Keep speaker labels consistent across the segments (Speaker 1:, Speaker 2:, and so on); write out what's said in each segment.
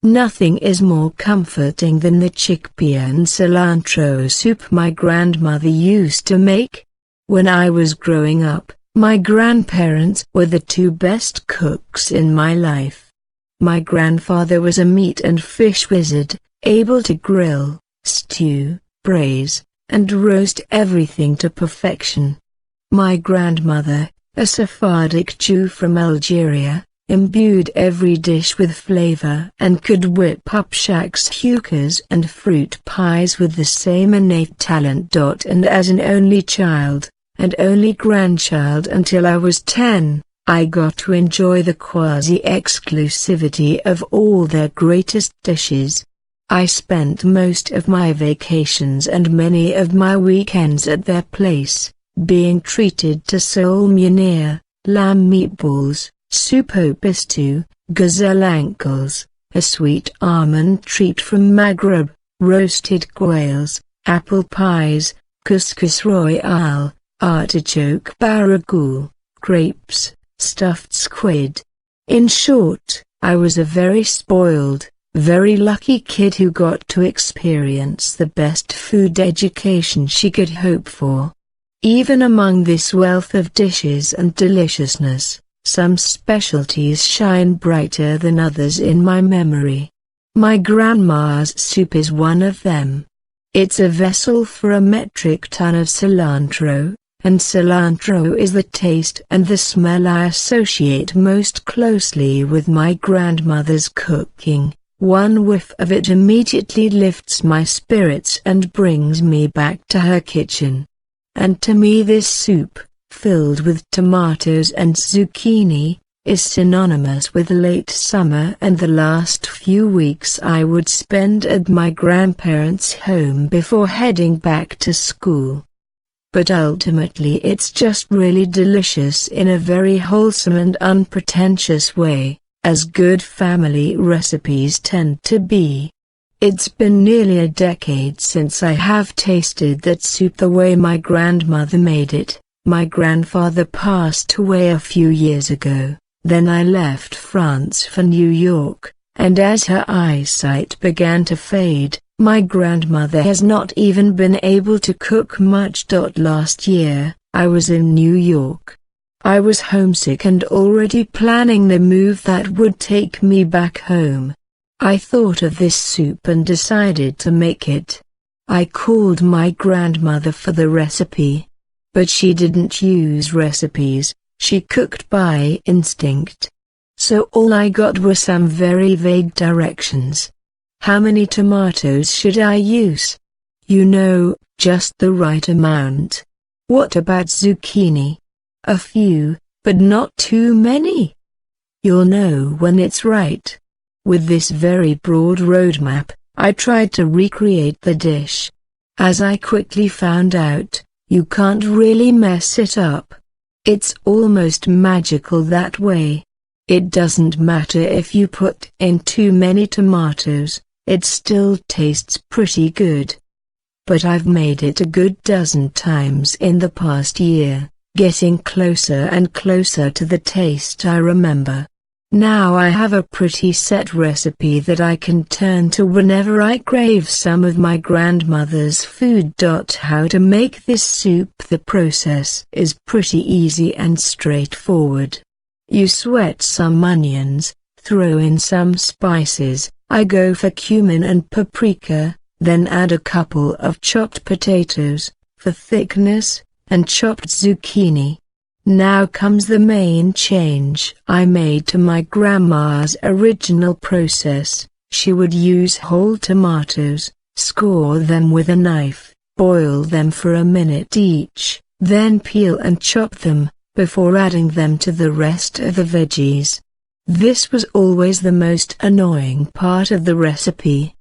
Speaker 1: Nothing is more comforting than the chickpea and cilantro soup my grandmother used to make. When I was growing up, my grandparents were the two best cooks in my life. My grandfather was a meat and fish wizard, able to grill, stew, braise, and roast everything to perfection. My grandmother, a Sephardic Jew from Algeria, imbued every dish with flavor and could whip up shakshukas and fruit pies with the same innate talent. And as an only child, and only grandchild until I was 10, I got to enjoy the quasi-exclusivity of all their greatest dishes. I spent most of my vacations and many of my weekends at their place, being treated to sole munir, lamb meatballs, soup au pistou, gazelle ankles, a sweet almond treat from Maghreb, roasted quails, apple pies, couscous royale, artichoke baragoul, grapes, stuffed squid. In short, I was a very spoiled, very lucky kid who got to experience the best food education she could hope for. Even among this wealth of dishes and deliciousness, some specialties shine brighter than others in my memory. My grandma's soup is one of them. It's a vessel for a metric ton of cilantro, and cilantro is the taste and the smell I associate most closely with my grandmother's cooking. One whiff of it immediately lifts my spirits and brings me back to her kitchen. And to me this soup, filled with tomatoes and zucchini, is synonymous with late summer and the last few weeks I would spend at my grandparents' home before heading back to school. But ultimately it's just really delicious in a very wholesome and unpretentious way, as good family recipes tend to be. It's been nearly a decade since I have tasted that soup the way my grandmother made it. My grandfather passed away a few years ago, then I left France for New York, and as her eyesight began to fade, my grandmother has not even been able to cook much. Last year, I was in New York. I was homesick and already planning the move that would take me back home. I thought of this soup and decided to make it. I called my grandmother for the recipe. But she didn't use recipes, she cooked by instinct. So all I got were some very vague directions. How many tomatoes should I use? You know, just the right amount. What about zucchini? A few, but not too many. You'll know when it's right. With this very broad roadmap, I tried to recreate the dish. As I quickly found out, you can't really mess it up. It's almost magical that way. It doesn't matter if you put in too many tomatoes, it still tastes pretty good. But I've made it a good dozen times in the past year, getting closer and closer to the taste I remember. Now I have a pretty set recipe that I can turn to whenever I crave some of my grandmother's food. How to make this soup? The process is pretty easy and straightforward. You sweat some onions, throw in some spices, I go for cumin and paprika, then add a couple of chopped potatoes, for thickness, and chopped zucchini. Now comes the main change I made to my grandma's original process. She would use whole tomatoes, score them with a knife, boil them for a minute each, then peel and chop them, before adding them to the rest of the veggies. This was always the most annoying part of the recipe.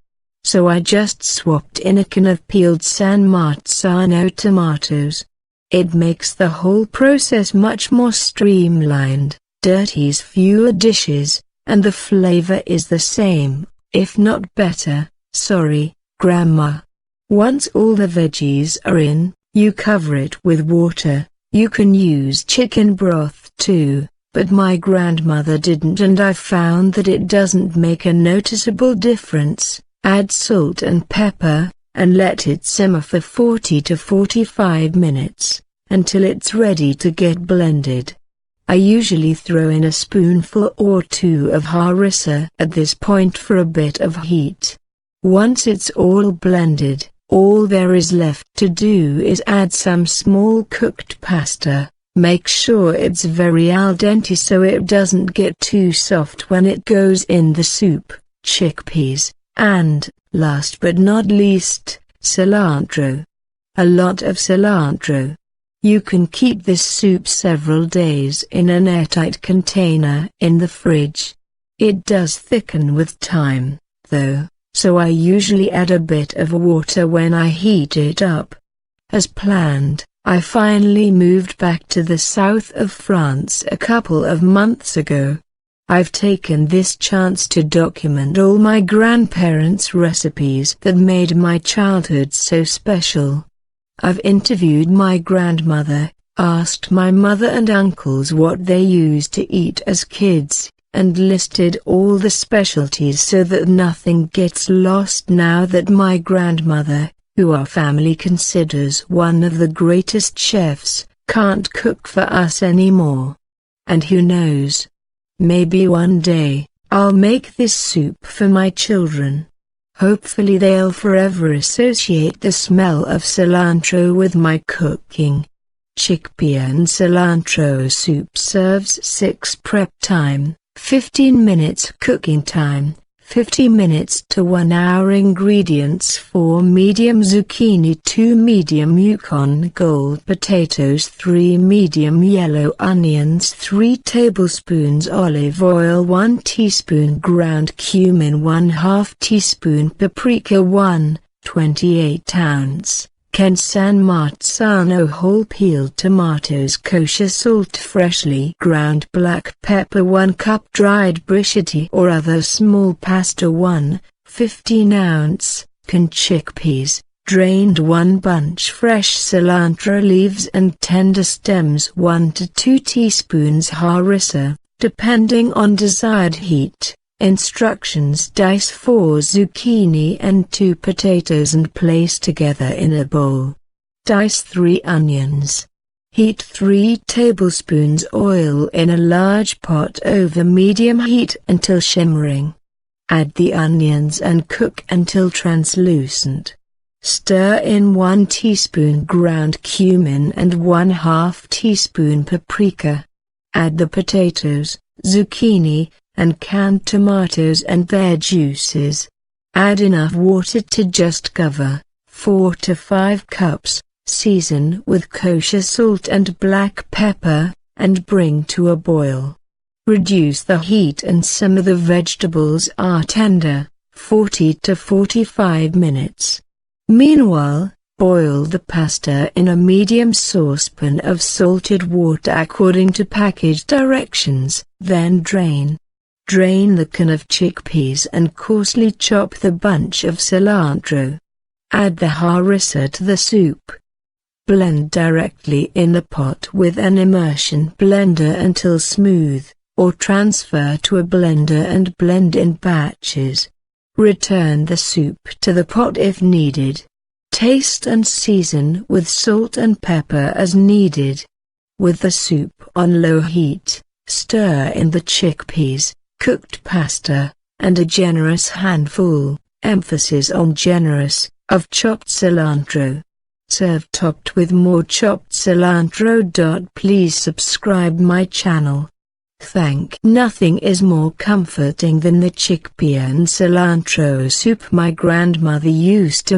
Speaker 1: So I just swapped in a can of peeled San Marzano tomatoes. It makes the whole process much more streamlined, dirties fewer dishes, and the flavor is the same, if not better. Sorry, Grandma. Once all the veggies are in, you cover it with water. You can use chicken broth too, but my grandmother didn't, and I found that it doesn't make a noticeable difference. Add salt and pepper, and let it simmer for 40 to 45 minutes, until it's ready to get blended. I usually throw in a spoonful or two of harissa at this point for a bit of heat. Once it's all blended, all there is left to do is add some small cooked pasta. Make sure it's very al dente so it doesn't get too soft when it goes in the soup, chickpeas, and, last but not least, cilantro. A lot of cilantro. You can keep this soup several days in an airtight container in the fridge. It does thicken with time, though, so I usually add a bit of water when I heat it up. As planned, I finally moved back to the south of France a couple of months ago. I've taken this chance to document all my grandparents' recipes that made my childhood so special. I've interviewed my grandmother, asked my mother and uncles what they used to eat as kids, and listed all the specialties so that nothing gets lost now that my grandmother, who our family considers one of the greatest chefs, can't cook for us anymore. And who knows? Maybe one day, I'll make this soup for my children. Hopefully they'll forever associate the smell of cilantro with my cooking. Chickpea and cilantro soup serves 6 prep time, 15 minutes cooking time, 50 minutes to 1 hour. Ingredients: 4 medium zucchini, 2 medium Yukon Gold potatoes, 3 medium yellow onions, 3 tablespoons olive oil, 1 teaspoon ground cumin, 1/2 teaspoon paprika, 1/28 ounce San Marzano whole peeled tomatoes, kosher salt, freshly ground black pepper, 1 cup dried bruschetta or other small pasta, 1/15 ounce can chickpeas, drained 1 bunch fresh cilantro leaves and tender stems, 1 to 2 teaspoons harissa, depending on desired heat. Instructions: dice 4 zucchini and 2 potatoes and place together in a bowl. Dice 3 onions. Heat 3 tablespoons oil in a large pot over medium heat until shimmering. Add the onions and cook until translucent. Stir in 1 teaspoon ground cumin and 1/2 teaspoon paprika. Add the potatoes, zucchini, and canned tomatoes and their juices. Add enough water to just cover, 4 to 5 cups, season with kosher salt and black pepper, and bring to a boil. Reduce the heat and simmer the vegetables are tender, 40 to 45 minutes. Meanwhile, boil the pasta in a medium saucepan of salted water according to package directions, then drain. Drain the can of chickpeas and coarsely chop the bunch of cilantro. Add the harissa to the soup. Blend directly in the pot with an immersion blender until smooth, or transfer to a blender and blend in batches. Return the soup to the pot if needed. Taste and season with salt and pepper as needed. With the soup on low heat, stir in the chickpeas, cooked pasta, and a generous handful, emphasis on generous, of chopped cilantro. Serve topped with more chopped cilantro. Please subscribe my channel. Nothing is more comforting than the chickpea and cilantro soup my grandmother used to